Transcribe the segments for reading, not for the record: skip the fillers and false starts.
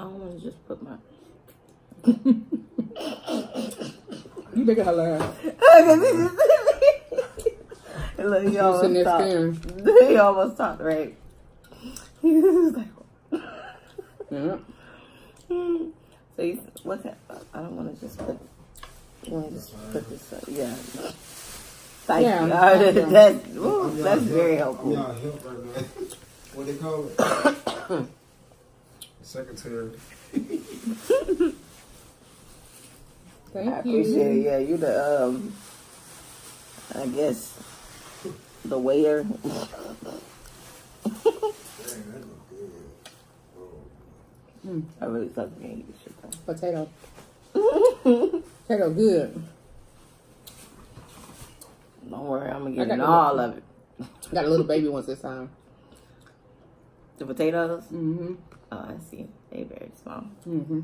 I don't want to just put my... You making her laugh. Look, he almost talked. He almost talked, right? He was like... Yeah. So you, what's that? I don't want to just put... I want to just put this up. Yeah. Thank you. That's very helpful. Y'all help right now. What they call it? Secretary. Thank I appreciate it. Yeah, you the I guess the waiter. Dang, that look good. I really thought you ain't this shit though. Potato. Potato good. Don't worry, I'm gonna get all of it. Got a little baby ones this time. The potatoes? Mm-hmm. Oh, I see. They very small. Mm-hmm.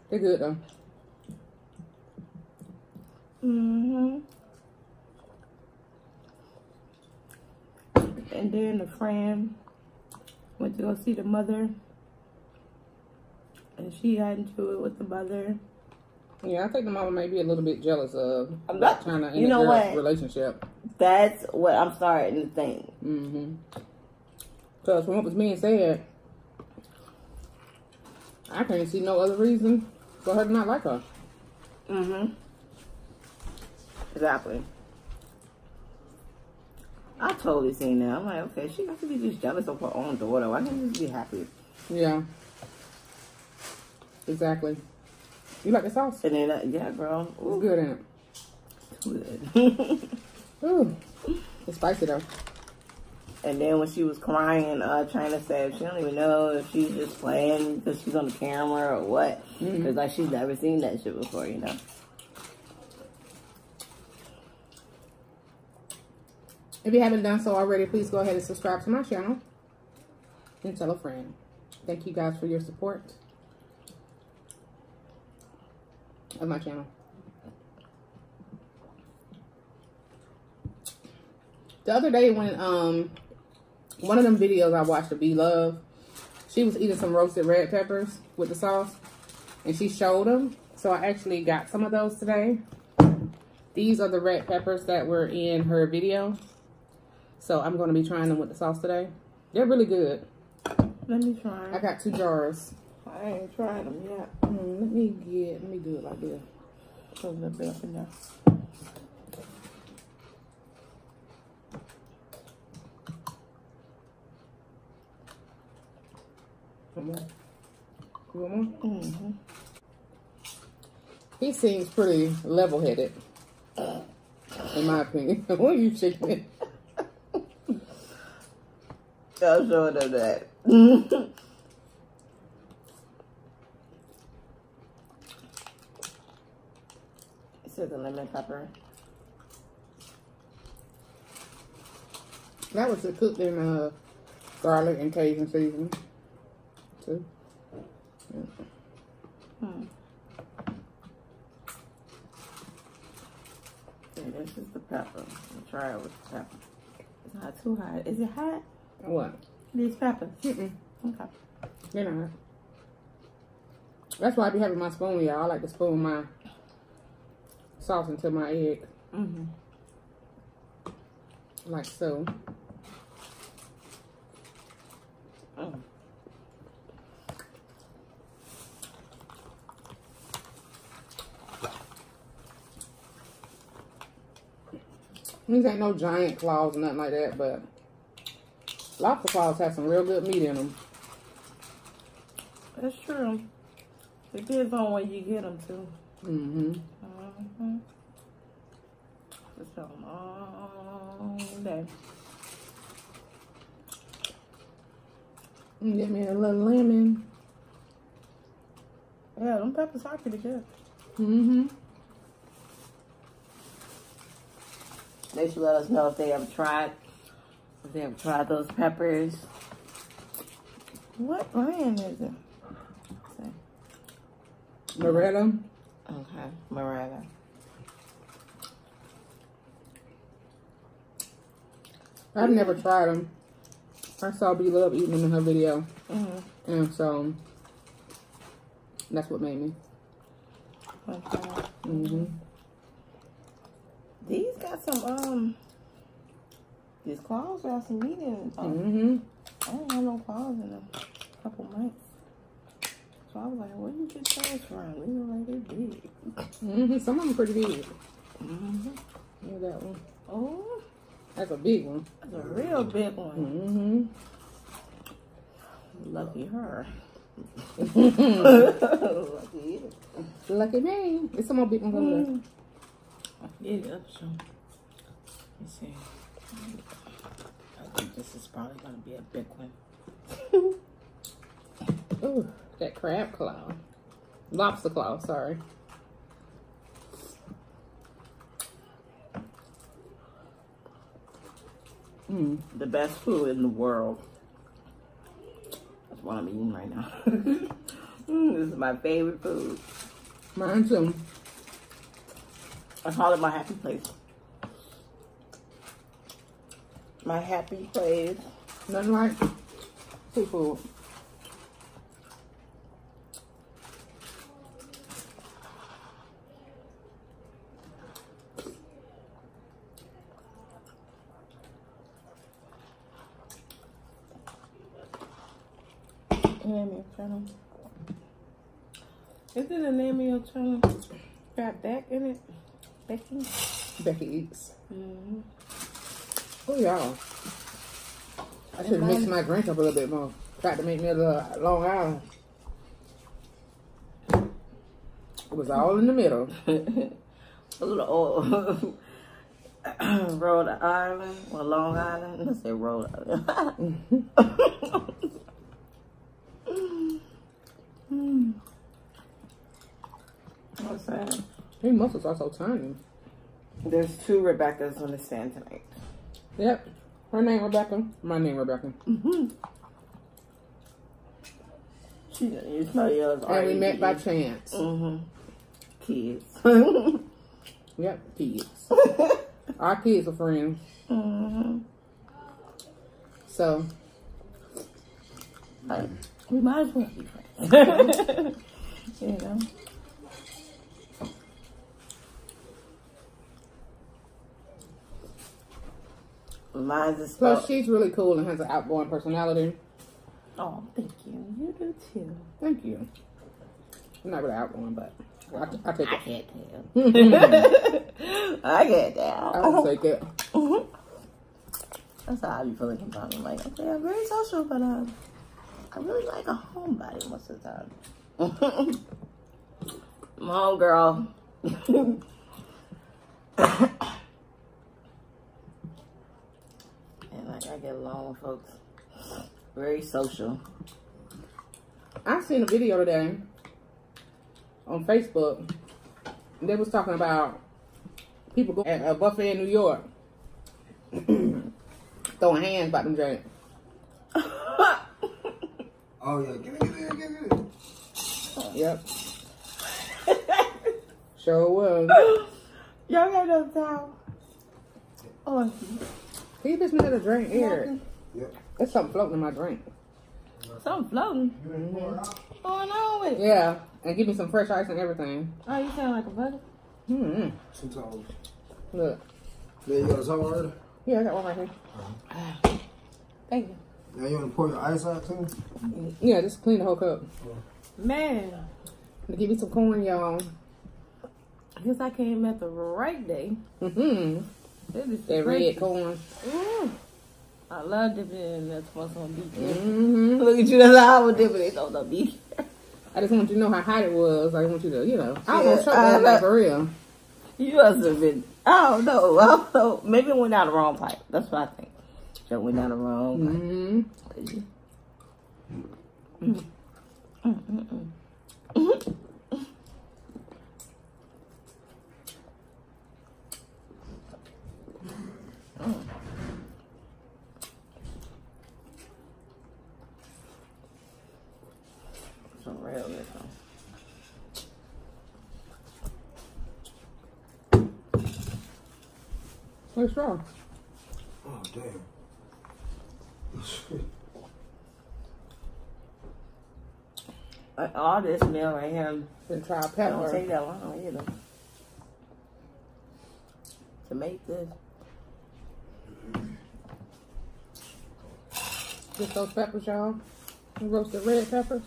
They're good though. Mm-hmm. And then the friend went to go see the mother. And she got into it with the mother. Yeah, I think the mama may be a little bit jealous of I'm not trying to end their relationship. That's what I'm starting to think. Mm-hmm. Because from what was being said, I can't see no other reason for her to not like her. Mm-hmm. Exactly. I totally seen that. I'm like, okay, she has to be just jealous of her own daughter. Why can't she just be happy? Yeah. Exactly. You like the sauce? And then, yeah, girl. It's good, ain't Good. it? Ooh. It's spicy, though. And then when she was crying, trying to say she don't even know if she's just playing because she's on the camera or what. Because, like, she's never seen that shit before, you know? If you haven't done so already, please go ahead and subscribe to my channel and tell a friend. Thank you guys for your support of my channel. The other day when one of them videos I watched of Bloves, she was eating some roasted red peppers with the sauce and she showed them. So I actually got some of those today. These are the red peppers that were in her video. So I'm going to be trying them with the sauce today. They're really good. Let me try. I got 2 jars. I ain't tried them yet. Let me do it like this. Put a little bit up in there. One more. You want more? Mm-hmm. He seems pretty level-headed, in my opinion. What are you shaking it? I'll show them that. This is the lemon pepper. That was cooked in garlic and Cajun seasoning, too. Yeah. And this is the pepper. I'll try it with the pepper. It's not too hot. Is it hot? What? These peppers. Mm-mm. Okay. They're not. That's why I be having my spoon, y'all. I like to spoon my sauce into my egg. Mm-hmm. Like so. Oh. These ain't no giant claws or nothing like that, but lobster claws have some real good meat in them. That's true. Depends on where you get them to. Mm-hmm. Mm-hmm. It's a long day. Get me a little lemon. Yeah, them peppers are pretty good. Mm-hmm. They should let us know if they ever tried those peppers. What brand is it? Moretta. Okay, Moretta. I've never tried them. I saw Bloves eating them in her video. Mm-hmm. And so That's what made me. Mm-hmm. These got some, these claws got some meat in them. Mm-hmm. I didn't have no claws in them a couple months. So I was like, where did you get those from? They were like, they're big. Mm-hmm. Some of them pretty big. Mm-hmm. Look at that one. Oh, That's a big one. that's a real big one. Mm-hmm. Lucky her. Lucky me. There's some more big ones over there. Yeah, that's true. Let's see. I think this is probably going to be a big one. Ooh, that crab claw. Lobster claw, sorry. The best food in the world. That's what I'm eating right now. This is my favorite food. Mine too. I call it my happy place. My happy place. Nothing like seafood. Name of your channel. Is it the name of your channel? Got Beck in it? Becky? Becky Eats. Mm-hmm. Oh, y'all. I should have mixed my drink up a little bit more. Tried to make me a little Long Island. It was all in the middle. A little old. Rhode Island or Long Island. Let's say Rhode Island. What's that? These mussels are so tiny. There's 2 Rebeccas on the stand tonight. Yep. Her name Rebecca. My name Rebecca. She didn't use my yours. And we met by chance. Kids. Yep, kids. Our kids are friends. So, we might as well be friends. You know? Mine's is plus she's really cool and has an outgoing personality. Oh, thank you. You do too. Thank you. I'm not really outgoing, but I take it. I can't tell. I can't tell. I'll take it. That's how I be feeling sometimes. I'm like, okay, I'm very social, but I really like a homebody most of the time. My home girl. And like I get along with folks. Very social. I seen a video today on Facebook. They was talking about people going at a buffet in New York throwing hands by them drinks. Oh yeah, get it. Yep. Sure was. Y'all got no towel. Oh, Can you just me a drink here? Yep. There's something floating in my drink. something floating. What's going on with it? Yeah, and give me some fresh ice and everything. Oh, you sound like a buddy. Sometimes. Look. Yeah, you got a towel already? Yeah, I got one right here. Thank you. Now you want to pour your ice out too? Yeah, just clean the whole cup. Man, To give me some corn, y'all. I guess I came at the right day. That red corn. I love dipping it in that once on beef. Look at you, that's how I would dip it on the beef. I just want you to know how hot it was. I want you to, you know. I Yeah, almost choked that night for real. You must have been, I don't know. Maybe it went down the wrong pipe. That's what I think. It went down the wrong pipe. Some real this one. What's wrong? Oh, damn. All this meal right here. Then try It pepper. don't take that long either to make this. Just those peppers, y'all. Roasted red peppers.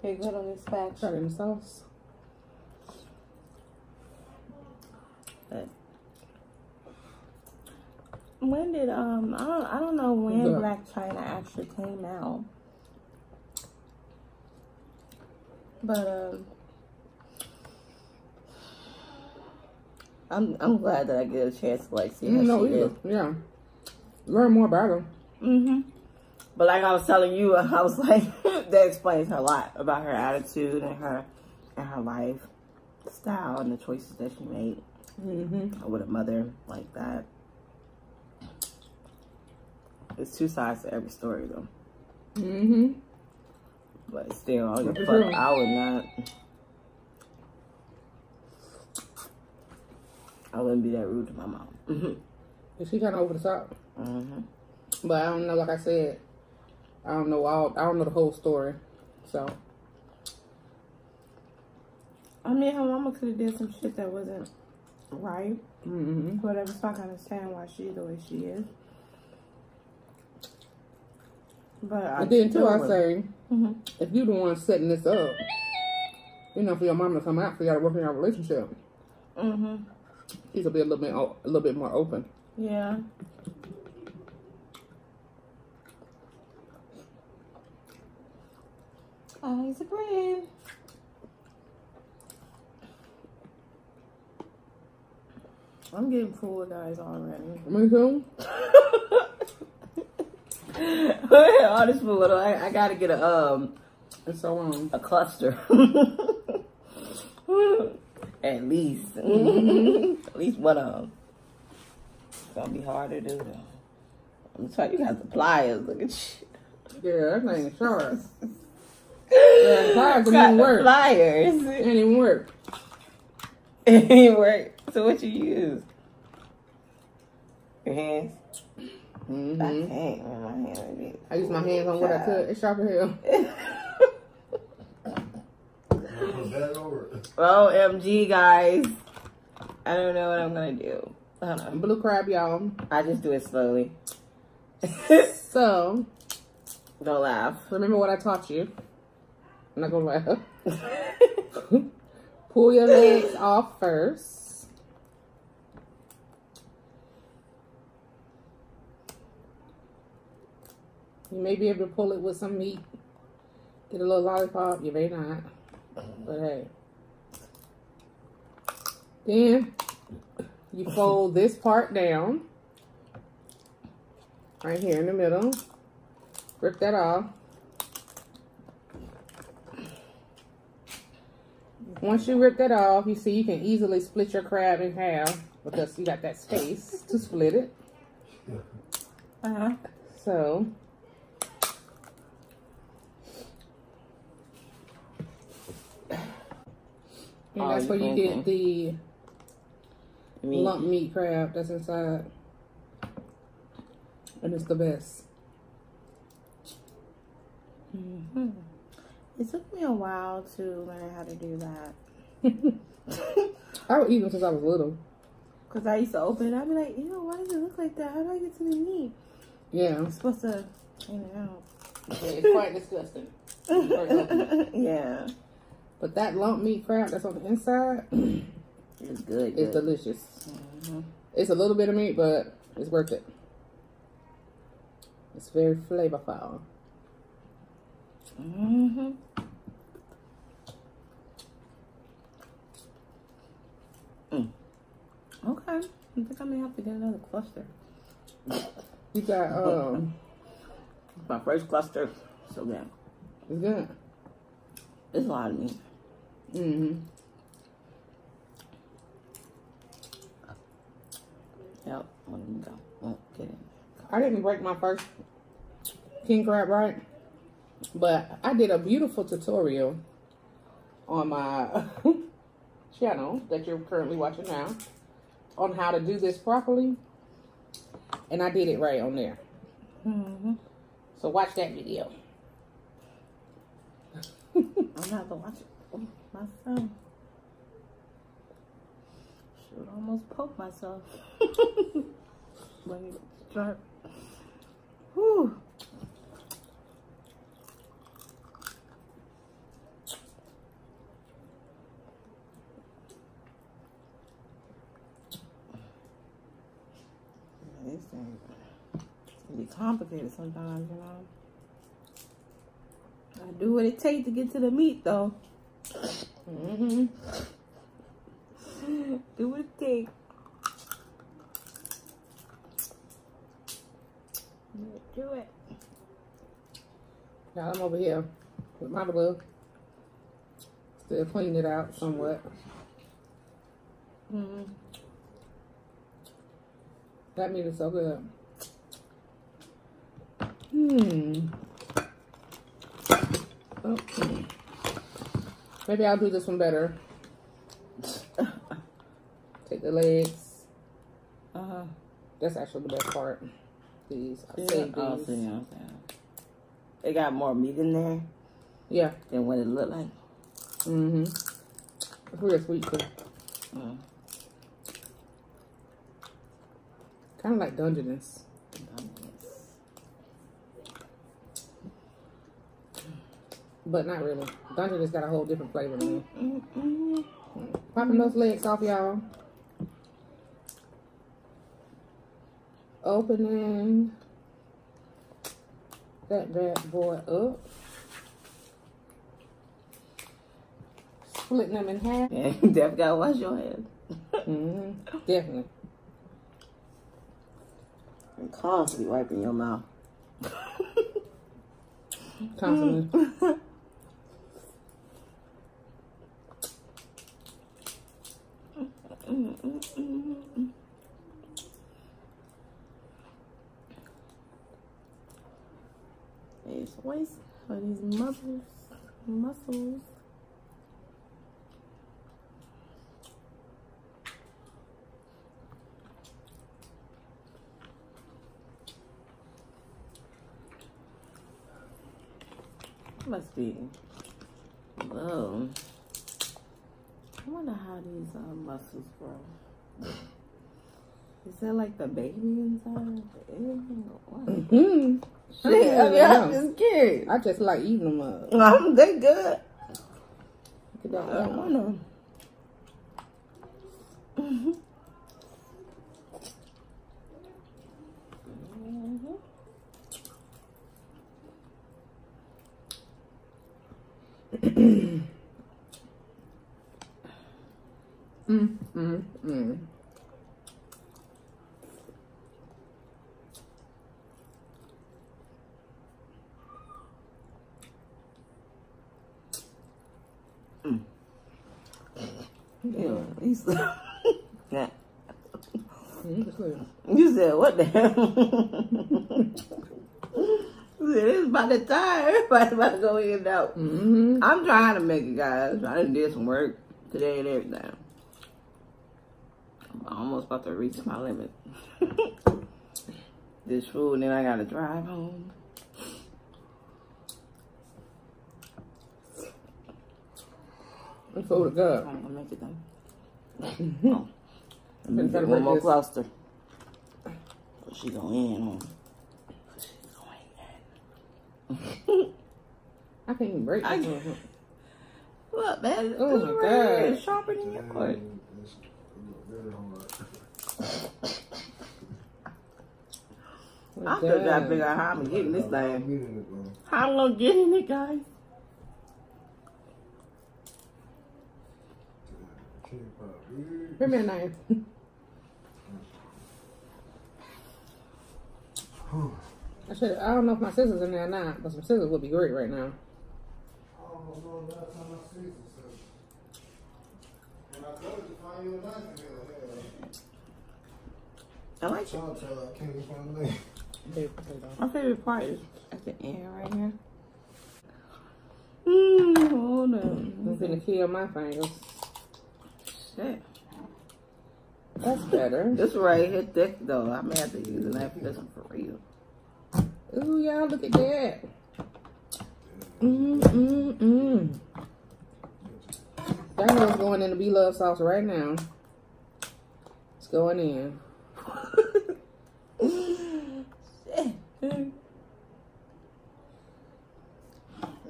Hey, good on this patch. Try it in the sauce. But when did I don't know when Yeah. Black China actually came out, but I'm glad that I get a chance to like see how No, she either. is. Yeah. Learn more about them. But like I was telling you, I was like, that explains a lot about her attitude and her lifestyle and the choices that she made with a mother like that. There's two sides to every story, though. But still, I would I wouldn't be that rude to my mom. She kind of over the top. But I don't know. Like I said, I don't know the whole story. So I mean, her mama could have did some shit that wasn't right. Whatever. So I can understand why she's the way she is. But then too, I say, if you the one setting this up, you know, for your mom to come out, for y'all to work in your relationship, she's gonna be a little bit more open. Yeah. Ice cream. I'm getting full, guys, already. Me too. All this food, I gotta get a It's so a cluster. At least. At least one of them. It's gonna be hard to do though. I'm telling you, got the pliers. Look at you. Yeah, that thing is sharp. Yeah, pliers didn't even work. Pliers. It didn't even work. It didn't work. So what you use? Your hands? My hand. I use my hands on what I could. It's sharp as hell. OMG, guys. I don't know what I'm gonna do. Hold on. Blue crab, y'all. I just do it slowly. So, Don't laugh. remember what I taught you. I'm not gonna laugh. Pull your legs off first. You may be able to pull it with some meat. Get a little lollipop. You may not. But hey. Then you fold this part down. Right here in the middle. Rip that off. Once you rip that off, you see you can easily split your crab in half because you got that space to split it. So, and that's where you get the lump meat crab that's inside. And it's the best. It took me a while to learn how to do that. I would eat them since I was little. Because I used to open it, I'd be like, ew, why does it look like that? How do I get to the meat? Yeah. I'm supposed to clean it out. Yeah, it's quite disgusting. Yeah. But that lump meat crab that's on the inside It's good. is delicious. It's a little bit of meat, but it's worth it. It's very flavorful. Okay. I think I may have to get another cluster. You got My first cluster. So good. it's good. It's a lot of meat. Yep. Let me go. Oh, get it. I didn't break my first king crab right, but I did a beautiful tutorial on my channel that you're currently watching now on how to do this properly, and I did it right on there. Mm-hmm. So watch that video. I'm gonna have to watch it myself. Should almost poke myself. When you start. Whew. This thing can be complicated sometimes, you know. I do what it takes to get to the meat, though. Mm-hmm. Do what it takes. Do it. Now I'm over here with my glove. Still cleaning it out somewhat. Mm-hmm. That meat is so good. Okay. Maybe I'll do this one better. Take the legs. That's actually the best part. These. I saved these. They got more meat in there. Yeah. Than what it looked like. Mm-hmm. It's real sweet too. Kind of like Dungeness. But not really. Dungeness got a whole different flavor in it. Popping those legs off, y'all. Opening that bad boy up. Splitting them in half. Yeah, you definitely gotta wash your hands. Definitely. And constantly wiping your mouth. Constantly. These waist or these mussels. Must be. Whoa. I wonder how these mussels grow. Is that like the baby inside the egg or what? Shit, I mean, I'm just curious. I just like eating them up. They good. Look at that. I don't know. Yeah, yeah. You said what the hell? It's about the time. Everybody's about to go in and out. I'm trying to make it, guys. I done did some work today and everything. I'm almost about to reach my limit. This food, and then I gotta drive home. It's so good. I'm gonna make it though. Oh. I'm gonna get one more Lobster. She gonna end on. I can't even break this one. Look, man. Oh my God. It's sharper than yours. I still gotta figure out how I'm getting this thing. How I'm gonna get in it, guys. Bring me a knife. I don't know if my scissors in there or not, but some scissors would be great right now. I like it. My favorite part is at the end right here. Hold on. I'm gonna kill my fingers. Shit. That's better. This right here thick though. I may have to use a knife for this one for real. Ooh, y'all, look at that. Mmm. That girl's going in the Bloves sauce right now. It's going in.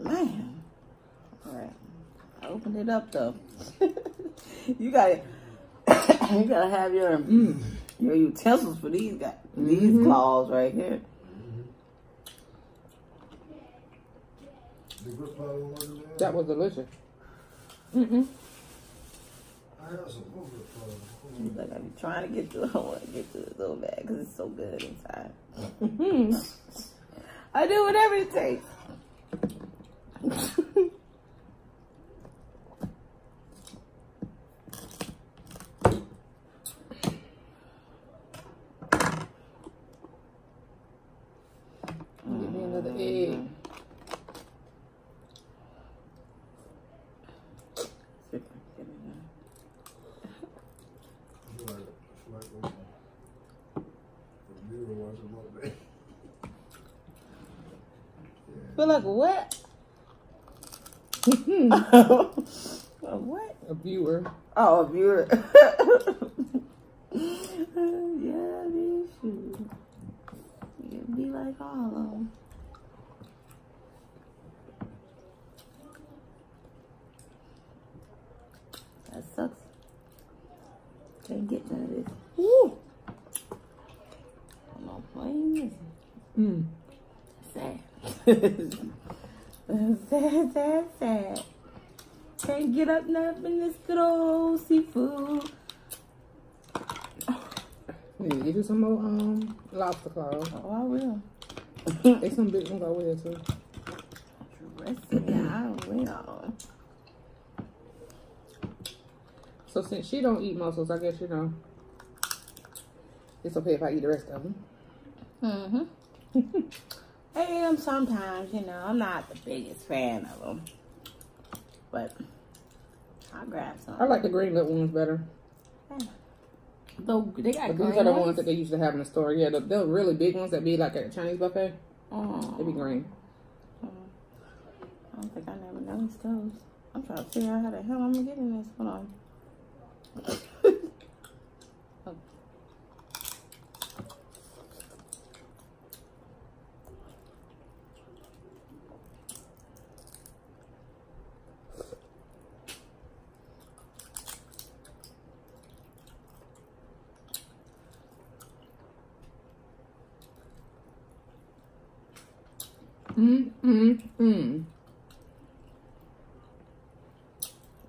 Man. Alright. I opened it up though. You gotta have your utensils for these guys. These claws right here. That was delicious. I have some more grip claws. She's like, I'm trying to get to it. I want to get to it so bad because it's so good inside. I do whatever it takes. Give me another egg. Feel like what? What? A viewer. Oh, a viewer. Yeah, these shoes. You be like all of them. That sucks. Can't get none of this. Woo! I'm not playing this. Sad. Sad. Can't get up nothing this good old seafood. You need to get you some more lobster claws. Oh, I will. There's some big ones over here too. I will. So since she don't eat mussels, I guess it's okay if I eat the rest of them. I eat them sometimes, I'm not the biggest fan of them. But I'll grab some. I like the green little ones better. Yeah. Though they got But green these are the ones ones that they used to have in the store. Yeah, the really big ones that be like at a Chinese buffet. They be green. I don't think I never noticed those. I'm trying to figure out how the hell I'm gonna get in this. Hold on.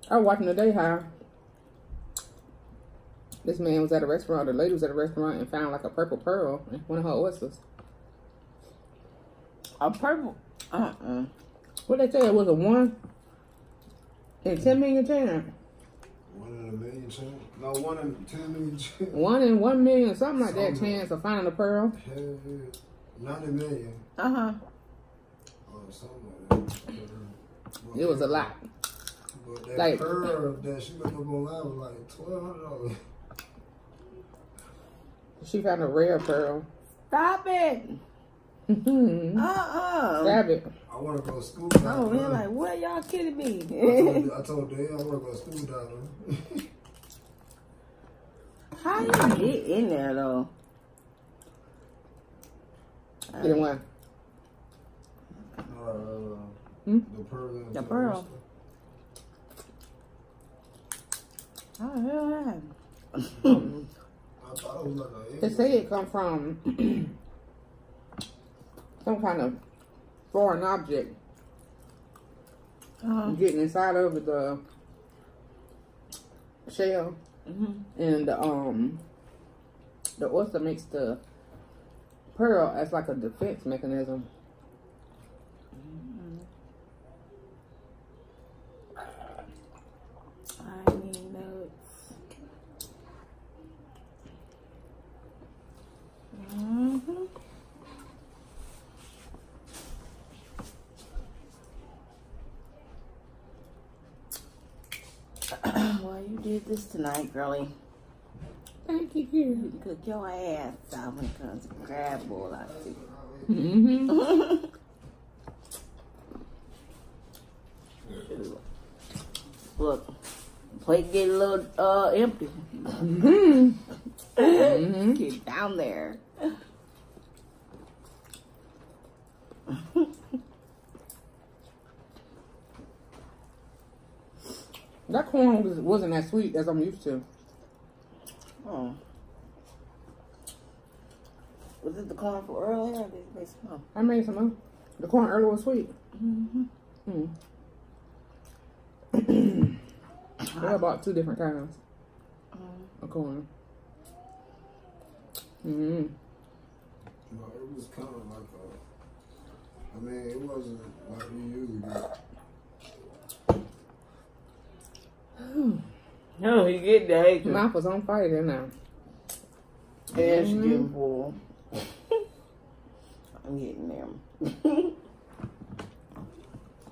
I was watching today how this man was at a restaurant, the lady was at a restaurant and found like a purple pearl in one of her oysters. A purple? What they say it was a 1 in 10 million chance. 1 in a million chance? No, 1 in 10 million chance. 1 in 1 million, something like that chance of finding a pearl. Hell yeah. 90 million. Uh-huh. Or something like that. It was a lot. But that Like- pearl that she looked up online was like $1,200. She found a rare pearl. Stop it. Stab it. I want to go scuba diving. Oh, we're like, what y'all kidding me? I told Dad I want to go scuba diving. How you get in there though? Get in one. The pearl. The pearl. How the hell that? I thought it was like an They egg. say it come from some kind of foreign object getting inside of the shell, and the oyster makes the pearl as like a defense mechanism. I need notes. Well, you did this tonight, girlie. Thank you. You can cook your ass off when it comes to crab boil. I see. Mm-hmm. Look, plate get a little empty. Mm-hmm. Mm-hmm. Get down there. That corn wasn't as sweet as I'm used to. Oh. Was it the corn for earlier or did you make some more? I made some more. The corn earlier was sweet. Mm-hmm. I bought 2 different kinds of corn. Mm-hmm. No, it was kind of like a, I mean, it wasn't like we usually do. No, you get that. Mouth was on fire there now. Yeah, she getting full. I'm getting there.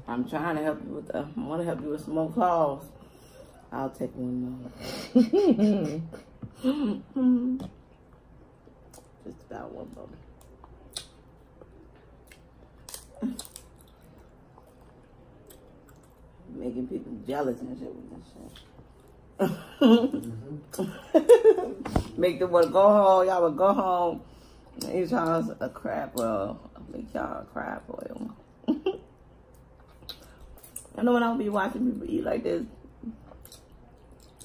I'm trying to help you with I want to help you with some more claws. I'll take one more. Just about one more. Making people jealous and shit with this shit. Make them want to go home. Y'all would go home. Eat y'all a crab roll. I'll make y'all a crab boil. I know when I'll be watching people eat like this,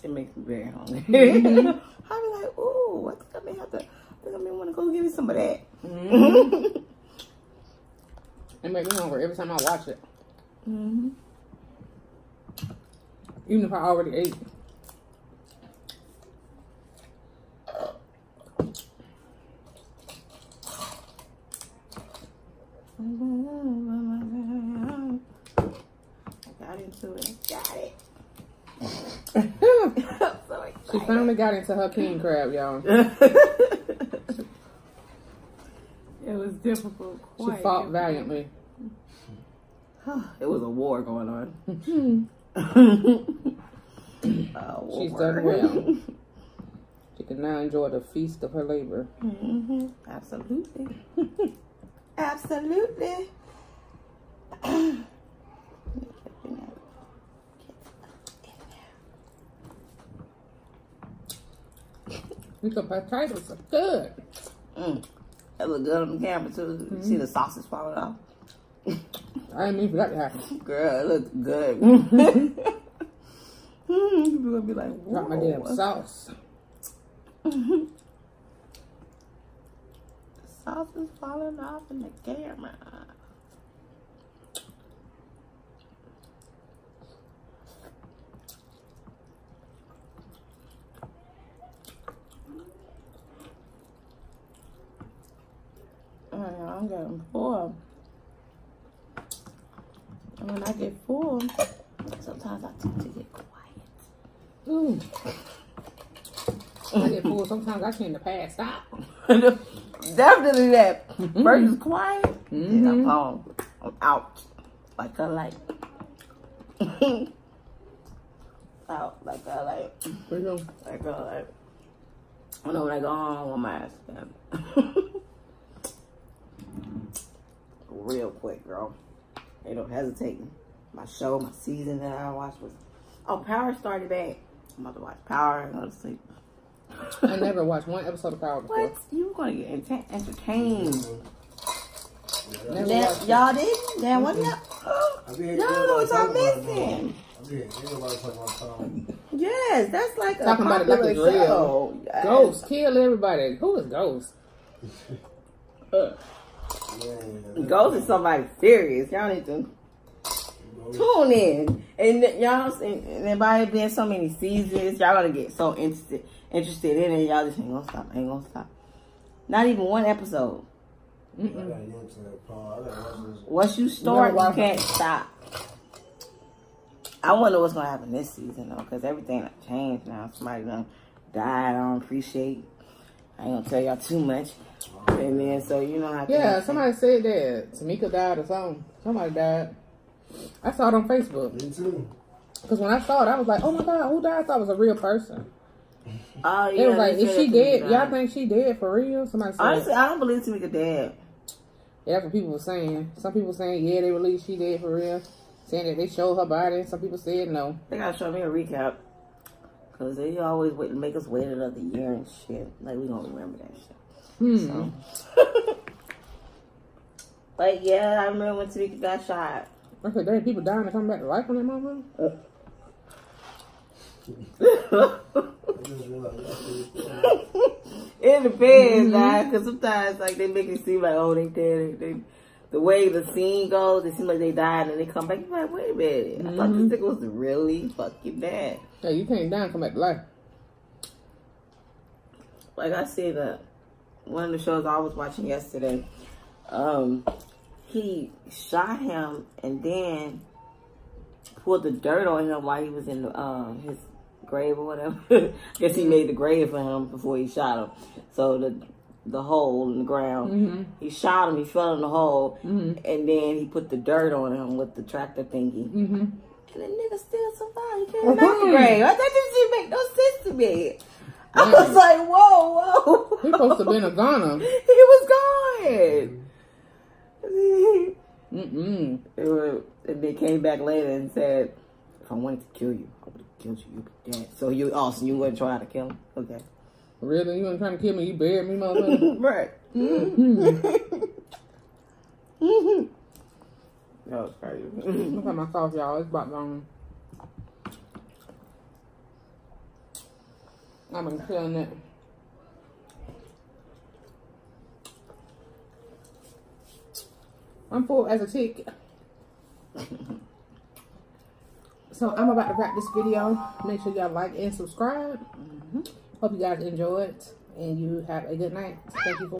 it makes me very hungry. I'll be like, ooh, I think I may want to go give me some of that. It makes me hungry every time I watch it. Mm-hmm. Even if I already ate. Got into it. Got it. So She finally got into her king crab, y'all. It was difficult. She fought valiantly. It was a war going on. She's done well. She can now enjoy the feast of her labor. Absolutely. Absolutely. These potatoes are good. That look good on the camera too. You see the sausage falling off? I didn't mean for that to happen. Girl, it looks good. People gonna be like, whoa. Got my damn sauce. The sauce is falling off in the camera. I'm getting full. And when I get full, sometimes I tend to get quiet. I get full. Sometimes I tend to pass out. Definitely that. First is quiet, then I'm home. I'm out. Like a light. Out like a light. Like a light. I know when I go home, I'm my ass down. Real quick, girl. Ain't no hesitating. My show, my season that I watched was... Oh, Power started back. I'm about to watch Power and go to sleep. I never watched one episode of Power before. What? You were going to get entertained. Never Y'all didn't? Damn, what y'all? No, what y'all missing? Yes, that's like Talking a about it like popular it's real. show. Yes. Ghost, kill everybody. Who is Ghost? Ghost is somebody serious. Y'all need to tune in. And y'all, and by it being so many seasons, y'all gonna get so interested in it. Y'all just ain't gonna stop. Not even one episode. Once you start, you can't stop. I wonder what's gonna happen this season though, because everything done changed now. Somebody done died. I don't appreciate. I ain't gonna tell y'all too much. And then, so you know how. Yeah, somebody said that Tamika died or something. Somebody died. I saw it on Facebook. Me too. Because when I saw it, I was like, "Oh my God, who died?" I thought it was a real person. Oh yeah. It was like, "Is she dead? Y'all think she dead for real?" Somebody said. Honestly, I don't believe Tamika dead. Yeah, that's what people were saying. Some people saying, yeah, they released she dead for real. Saying that they showed her body. Some people said no. They gotta show me a recap. Because they always make us wait another year and shit. Like, we don't remember that shit. So. Like, yeah, I remember when Tamika got shot. I said, there people dying to come back to life on that motherfucker? It depends, because sometimes, like, they make it seem like, oh, they dead. The way the scene goes, it seems like they died and they come back. You're like, wait a minute. I thought this nigga was really fucking bad. Yeah, you can't die and come back to life. Like I said, one of the shows I was watching yesterday, he shot him and then pulled the dirt on him while he was in his grave or whatever. I guess he made the grave for him before he shot him. So the hole in the ground. He shot him, he fell in the hole, and then he put the dirt on him with the tractor thingy. And the nigga still survived. He came out the grave. I thought this shit make no sense to me. I was like, whoa. He supposed to have been a goner. He was gone. And they came back later and said, if I wanted to kill you, I would have killed you. You'd be dead. So you wouldn't try to kill him? Okay. Really? You weren't trying to kill me? You buried me, motherfucker? Right. That was crazy. Look at my sauce, y'all. It's about gone. I've been killing it. I'm full as a tick. So I'm about to wrap this video. Make sure y'all like and subscribe. Hope you guys enjoyed and you have a good night. Thank you for